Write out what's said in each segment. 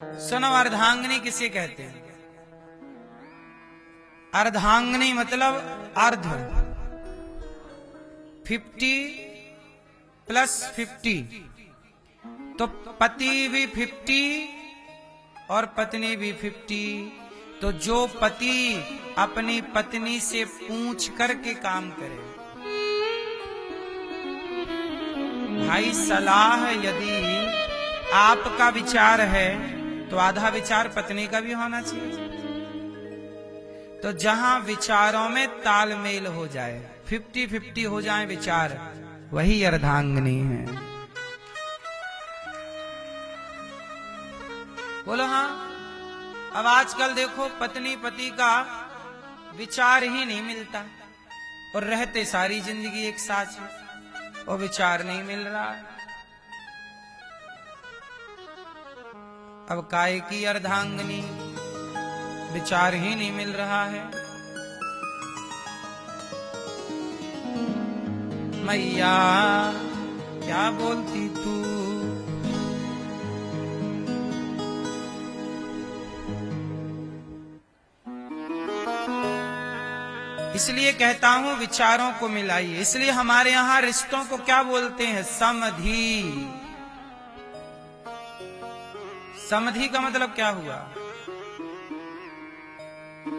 सुनो, अर्धांगिनी किसे कहते हैं? अर्धांगिनी मतलब अर्ध, 50 + 50, तो पति भी 50 और पत्नी भी 50। तो जो पति अपनी पत्नी से पूछ करके काम करे, भाई सलाह यदि आपका विचार है तो आधा विचार पत्नी का भी होना चाहिए। तो जहां विचारों में तालमेल हो जाए, 50-50 हो जाए विचार, वही अर्धांगिनी है। बोलो हाँ। अब आजकल देखो, पत्नी पति का विचार ही नहीं मिलता, और रहते सारी जिंदगी एक साथ, और विचार नहीं मिल रहा है। अब काय की अर्धांगिनी, विचार ही नहीं मिल रहा है। मैया क्या बोलती तू? इसलिए कहता हूं विचारों को मिलाइए। इसलिए हमारे यहां रिश्तों को क्या बोलते हैं? समधि। समधि का मतलब क्या हुआ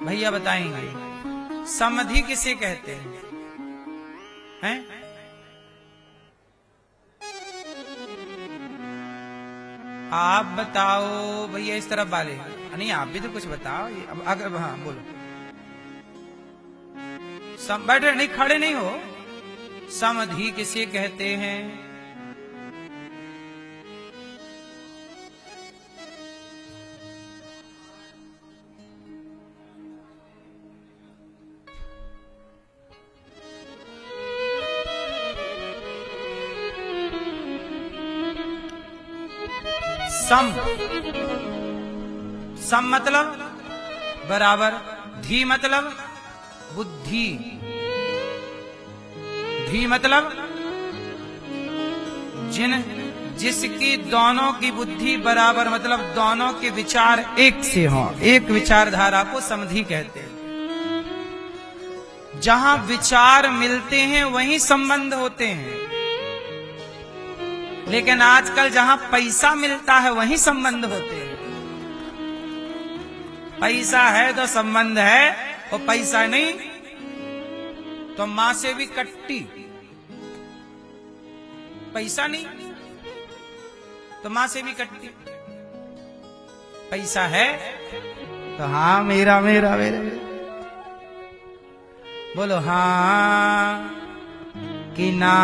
भैया बताएंगे? समधि किसे कहते हैं? आप बताओ भैया, इस तरफ वाले। नहीं, आप भी तो कुछ बताओ। अब अगर हाँ बोलो। बैठे नहीं, खड़े नहीं हो। समधि किसे कहते हैं? सम मतलब बराबर, धी मतलब बुद्धि, धी मतलब जिसकी दोनों की बुद्धि बराबर, मतलब दोनों के विचार एक से हों, एक विचारधारा को समधि कहते हैं। जहां विचार मिलते हैं वहीं संबंध होते हैं, लेकिन आजकल जहां पैसा मिलता है वहीं संबंध होते हैं। पैसा है तो संबंध है, और पैसा नहीं तो मां से भी कट्टी। पैसा नहीं तो मां से भी कट्टी। पैसा है तो हाँ मेरा मेरा मेरा, बोलो हाँ कि ना।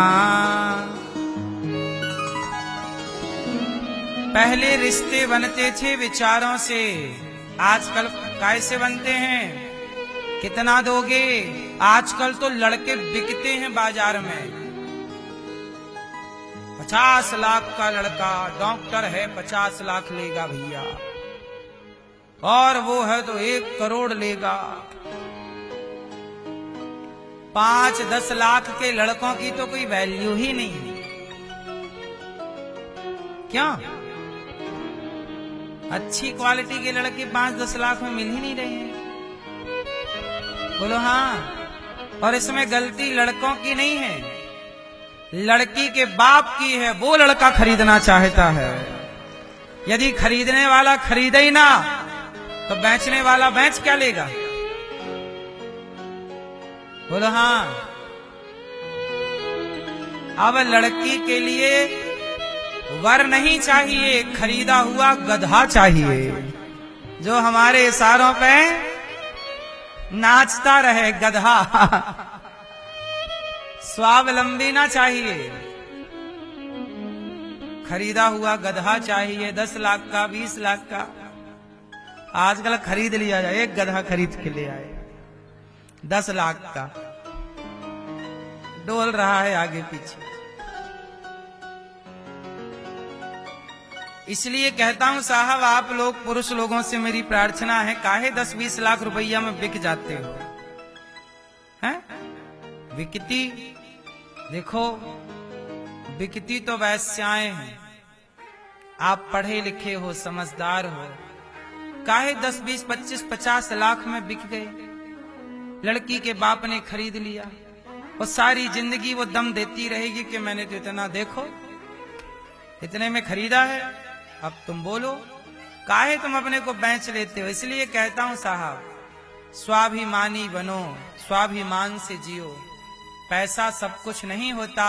पहले रिश्ते बनते थे विचारों से, आजकल कैसे बनते हैं? कितना दोगे? आजकल तो लड़के बिकते हैं बाजार में। 50 लाख का लड़का डॉक्टर है, 50 लाख लेगा भैया, और वो है तो 1 करोड़ लेगा। 5-10 लाख के लड़कों की तो कोई वैल्यू ही नहीं है। क्या अच्छी क्वालिटी के लड़के 5-10 लाख में मिल ही नहीं रहे हैं? बोलो हाँ। और इसमें गलती लड़कों की नहीं है, लड़की के बाप की है। वो लड़का खरीदना चाहता है। यदि खरीदने वाला खरीदे ही ना, तो बेचने वाला बेच क्या लेगा? बोलो हाँ। अब लड़की के लिए वर नहीं चाहिए, खरीदा हुआ गधा चाहिए, जो हमारे इशारों पे नाचता रहे। गधा स्वावलंबी ना चाहिए, खरीदा हुआ गधा चाहिए। 10 लाख का, 20 लाख का आजकल खरीद लिया जाए। एक गधा खरीद के ले आए, 10 लाख का, डोल रहा है आगे पीछे। इसलिए कहता हूं साहब, आप लोग पुरुष लोगों से मेरी प्रार्थना है, काहे 10-20 लाख रुपया में बिक जाते हो? हैं? बिकती देखो, बिकती तो वैश्याएं हैं, आप पढ़े लिखे हो, समझदार हो, काहे 10, 20, 25, 50 लाख में बिक गए? लड़की के बाप ने खरीद लिया और सारी जिंदगी वो दम देती रहेगी कि मैंने तो इतना, देखो इतने में खरीदा है, अब तुम बोलो काहे तुम अपने को बेच लेते हो? इसलिए कहता हूं साहब, स्वाभिमानी बनो, स्वाभिमान से जियो। पैसा सब कुछ नहीं होता,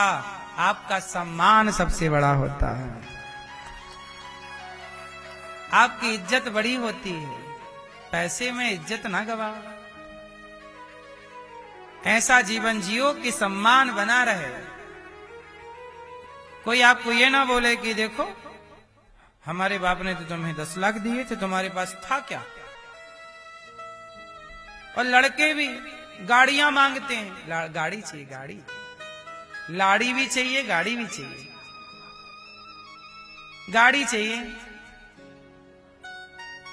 आपका सम्मान सबसे बड़ा होता है, आपकी इज्जत बड़ी होती है। पैसे में इज्जत ना गवाओ, ऐसा जीवन जियो कि सम्मान बना रहे। कोई आपको ये ना बोले कि देखो हमारे बाप ने तो तुम्हें 10 लाख दिए थे, तुम्हारे पास था क्या? और लड़के भी गाड़ियां मांगते हैं, गाड़ी चाहिए, गाड़ी, लाड़ी भी चाहिए, गाड़ी भी चाहिए, गाड़ी चाहिए।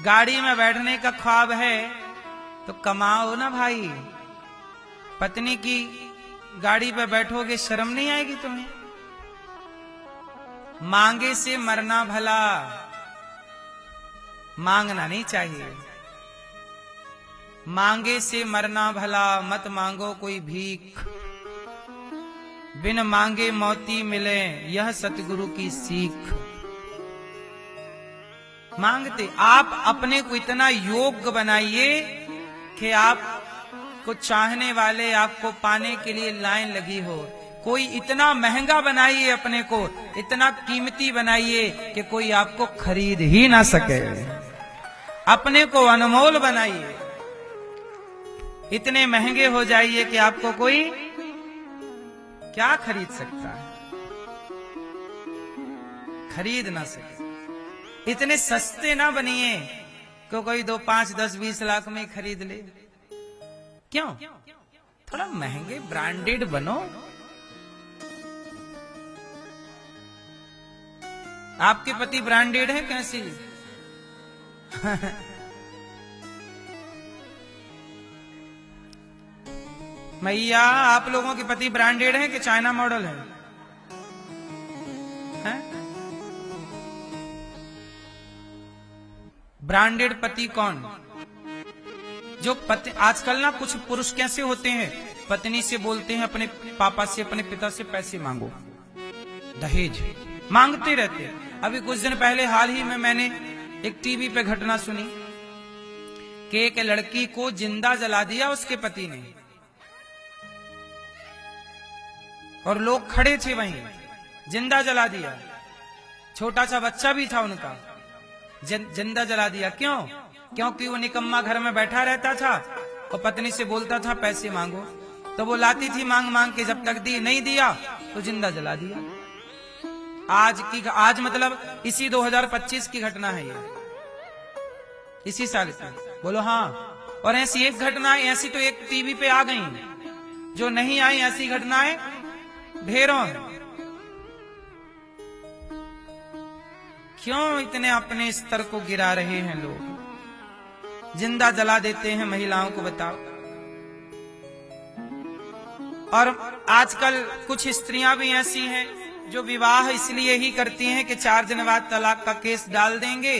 गाड़ी में बैठने का ख्वाब है तो कमाओ ना भाई। पत्नी की गाड़ी पे बैठोगे, शर्म नहीं आएगी तुम्हें? मांगे से मरना भला, मांगना नहीं चाहिए। मांगे से मरना भला, मत मांगो कोई भीख, बिन मांगे मौती मिले, यह सतगुरु की सीख। मांगते आप अपने को इतना योग्य बनाइए कि आप को चाहने वाले आपको पाने के लिए लाइन लगी हो। कोई इतना महंगा बनाइए अपने को, इतना कीमती बनाइए कि कोई आपको खरीद ही ना सके। अपने को अनमोल बनाइए, इतने महंगे हो जाइए कि आपको कोई क्या खरीद सकता है, खरीद ना सके। इतने सस्ते ना बनिए कि कोई 2, 5, 10, 20 लाख में खरीद ले। क्यों? थोड़ा महंगे ब्रांडेड बनो। आपके पति ब्रांडेड है कैसी? मैया आप लोगों के पति ब्रांडेड है कि चाइना मॉडल है? ब्रांडेड पति कौन? जो पति, आजकल ना कुछ पुरुष कैसे होते हैं, पत्नी से बोलते हैं अपने पापा से, अपने पिता से पैसे मांगो, दहेज मांगते रहते हैं। अभी कुछ दिन पहले हाल ही में मैंने एक टीवी पे घटना सुनी कि एक लड़की को जिंदा जला दिया उसके पति ने, और लोग खड़े थे वहीं, जिंदा जला दिया। छोटा सा बच्चा भी था उनका, जिंदा जला दिया। क्यों? क्योंकि वो निकम्मा घर में बैठा रहता था और पत्नी से बोलता था पैसे मांगो, तो वो लाती थी मांग मांग के, जब तक नहीं दिया तो जिंदा जला दिया। आज मतलब इसी 2025 की घटना है ये, इसी साल की। बोलो हाँ। और ऐसी एक घटना, ऐसी तो एक टीवी पे आ गई, जो नहीं आई ऐसी घटनाएं ढेरों। क्यों इतने अपने स्तर को गिरा रहे हैं लोग? जिंदा जला देते हैं महिलाओं को, बताओ। और आजकल कुछ स्त्रियां भी ऐसी हैं जो विवाह इसलिए ही करती हैं कि 4 दिन बाद तलाक का केस डाल देंगे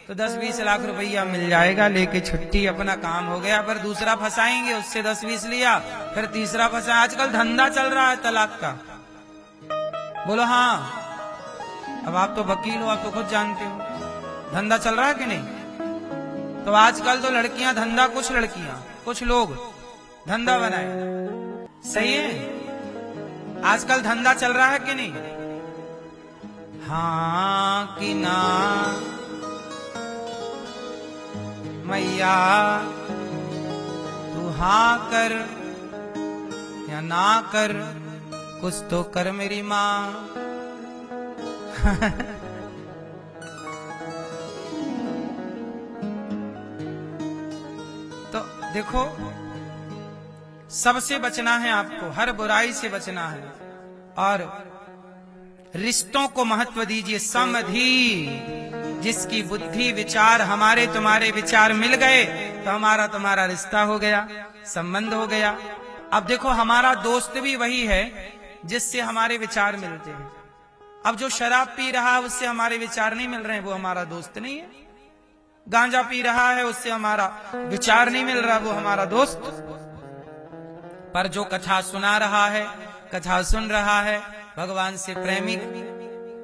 तो 10-20 लाख रुपया मिल जाएगा, लेके छुट्टी, अपना काम हो गया। पर दूसरा फंसाएंगे, उससे 10-20 लिया, फिर तीसरा फंसा। आजकल धंधा चल रहा है तलाक का। बोलो हाँ। अब आप तो वकील हो, आप तो खुद जानते हो धंधा चल रहा है कि नहीं। तो आजकल तो लड़कियां धंधा, कुछ लोग धंधा बनाए। सही है, आजकल धंधा चल रहा है कि नहीं? हाँ कि ना मैया, तू हाँ कर या ना कर, कुछ तो कर मेरी माँ। तो देखो, सबसे बचना है आपको, हर बुराई से बचना है, और रिश्तों को महत्व दीजिए। समधि, जिसकी बुद्धि विचार हमारे तुम्हारे विचार मिल गए तो हमारा तुम्हारा रिश्ता हो गया, संबंध हो गया। अब देखो, हमारा दोस्त भी वही है जिससे हमारे विचार मिलते हैं। अब जो शराब पी रहा है उससे हमारे विचार नहीं मिल रहे हैं, वो हमारा दोस्त नहीं है। गांजा पी रहा है उससे हमारा विचार नहीं मिल रहा, वो हमारा दोस्त। पर जो कथा सुना रहा है, कथा सुन रहा है, भगवान से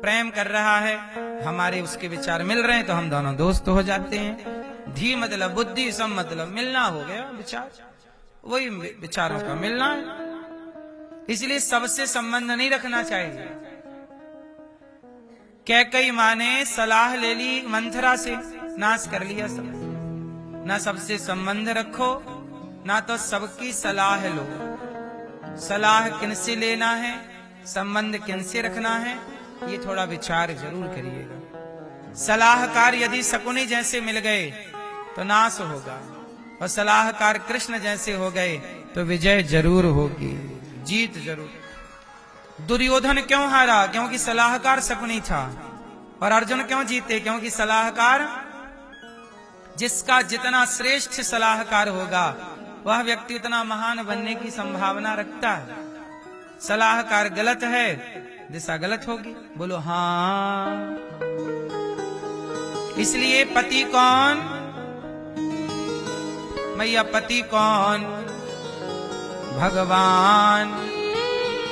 प्रेम कर रहा है, हमारे उसके विचार मिल रहे हैं, तो हम दोनों दोस्त हो जाते हैं। धी मतलब बुद्धि, सम मतलब मिलना हो गया, विचार वही विचारों का मिलना है। इसलिए सबसे संबंध नहीं रखना चाहिए। कैकई माँ ने सलाह ले ली मंथरा से, नाश कर लिया सब। ना सबसे संबंध रखो, ना तो सबकी सलाह लो। सलाह किनसे लेना है, संबंध किनसे रखना है, ये थोड़ा विचार जरूर करिएगा। सलाहकार यदि शकुनी जैसे मिल गए तो नाश होगा, और सलाहकार कृष्ण जैसे हो गए तो विजय जरूर होगी, जीत जरूर। दुर्योधन क्यों हारा? क्योंकि सलाहकार शकुनी था। और अर्जुन क्यों जीते? क्योंकि सलाहकार, जिसका जितना श्रेष्ठ सलाहकार होगा वह व्यक्ति उतना महान बनने की संभावना रखता है। सलाहकार गलत है, दिशा गलत होगी। बोलो हाँ। इसलिए पति कौन? मैया पति कौन? भगवान।